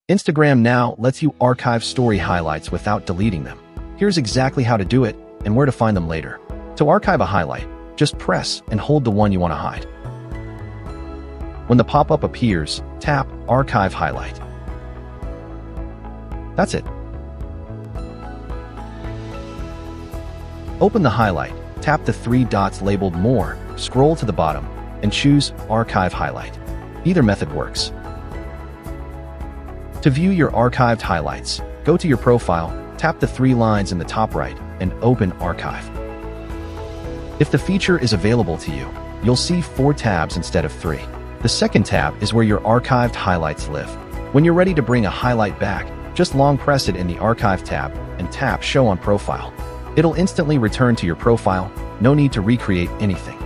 Instagram Now lets you archive story highlights without deleting them. Here's exactly how to do it and where to find them later. To archive a highlight, just press and hold the one you want to hide. When the pop-up appears, tap Archive Highlight. That's it. Open the highlight, tap the three dots labeled More, scroll to the bottom, and choose Archive Highlight. Either method works. To view your archived highlights, go to your profile, tap the three lines in the top right, and open Archive. If the feature is available to you, you'll see 4 tabs instead of 3. The second tab is where your archived highlights live. When you're ready to bring a highlight back, just long press it in the Archive tab and tap Show on Profile. It'll instantly return to your profile, no need to recreate anything.